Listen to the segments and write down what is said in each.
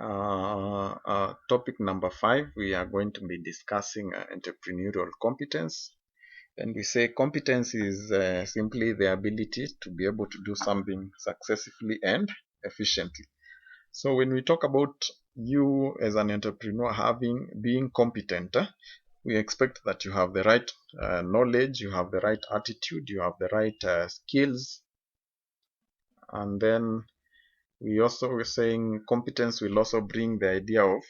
Topic number 5, we are going to be discussing entrepreneurial competence. And we say competence is simply the ability to be able to do something successfully and efficiently. So when we talk about you as an entrepreneur being competent, we expect that you have the right knowledge, you have the right attitude, you have the right skills. And then we also were saying competence will also bring the idea of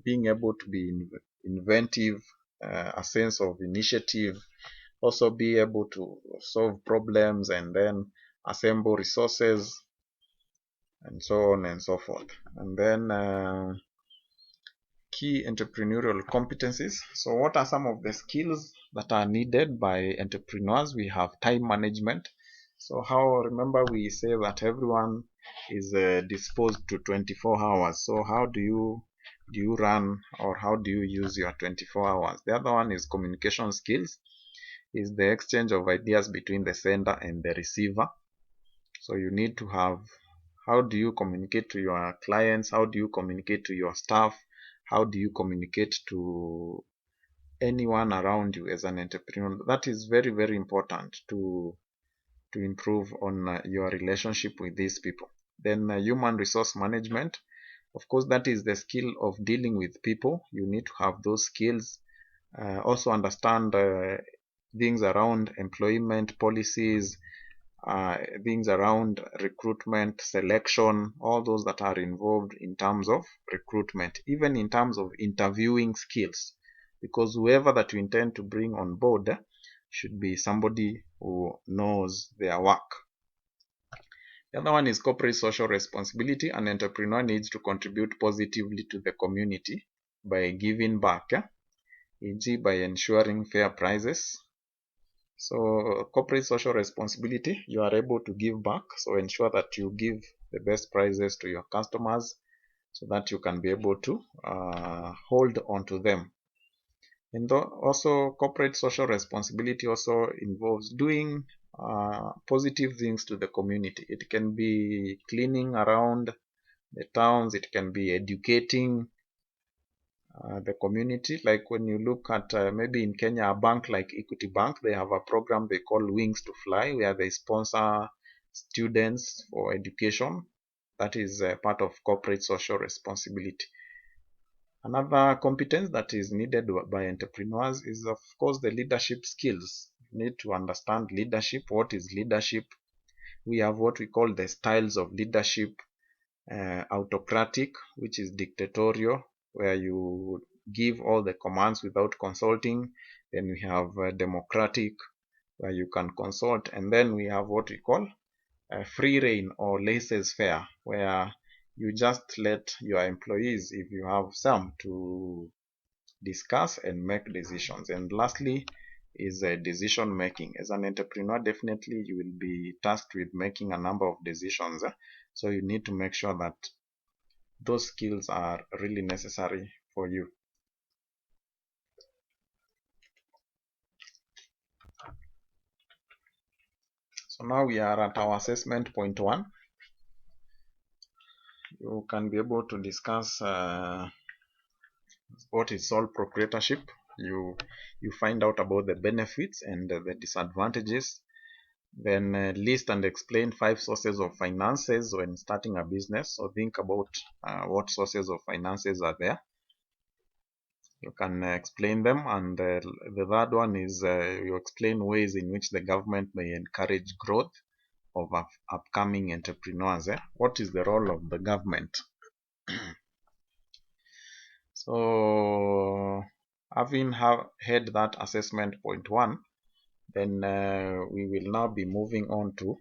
being able to be inventive, a sense of initiative, also be able to solve problems and then assemble resources and so on and so forth. And then key entrepreneurial competencies. So what are some of the skills that are needed by entrepreneurs? We have time management. So remember we say that everyone is disposed to 24 hours. So how do you run, or how do you use your 24 hours? The other one is communication skills, is the exchange of ideas between the sender and the receiver. So you need to have, how do you communicate to your clients? How do you communicate to your staff? How do you communicate to anyone around you as an entrepreneur? That is very, very important to improve on your relationship with these people. Then human resource management. Of course, that is the skill of dealing with people. You need to have those skills. Also understand things around employment policies, things around recruitment, selection, all those that are involved in terms of recruitment, even in terms of interviewing skills, because whoever that you intend to bring on board should be somebody who knows their work. The other one is corporate social responsibility. An entrepreneur needs to contribute positively to the community by giving back, e.g. by ensuring fair prices. So corporate social responsibility, you are able to give back, so ensure that you give the best prices to your customers so that you can be able to hold on to them. And also corporate social responsibility also involves doing positive things to the community. It can be cleaning around the towns, it can be educating the community. Like when you look at maybe in Kenya, a bank like Equity Bank, they have a program they call Wings to Fly, where they sponsor students for education. That is part of corporate social responsibility. Another competence that is needed by entrepreneurs is, of course, the leadership skills. You need to understand leadership. What is leadership? We have what we call the styles of leadership. Autocratic, which is dictatorial, where you give all the commands without consulting. Then we have democratic, where you can consult. And then we have what we call free reign or laissez-faire, where you just let your employees, if you have some, to discuss and make decisions. And lastly is decision making. As an entrepreneur, definitely you will be tasked with making a number of decisions. So you need to make sure that those skills are really necessary for you. So now we are at our assessment point 1. You can be able to discuss what is sole proprietorship. You find out about the benefits and the disadvantages. Then list and explain 5 sources of finances when starting a business. So think about what sources of finances are there. You can explain them. And the third one is you explain ways in which the government may encourage growth of upcoming entrepreneurs. What is the role of the government? So having had that assessment point 1, then we will now be moving on to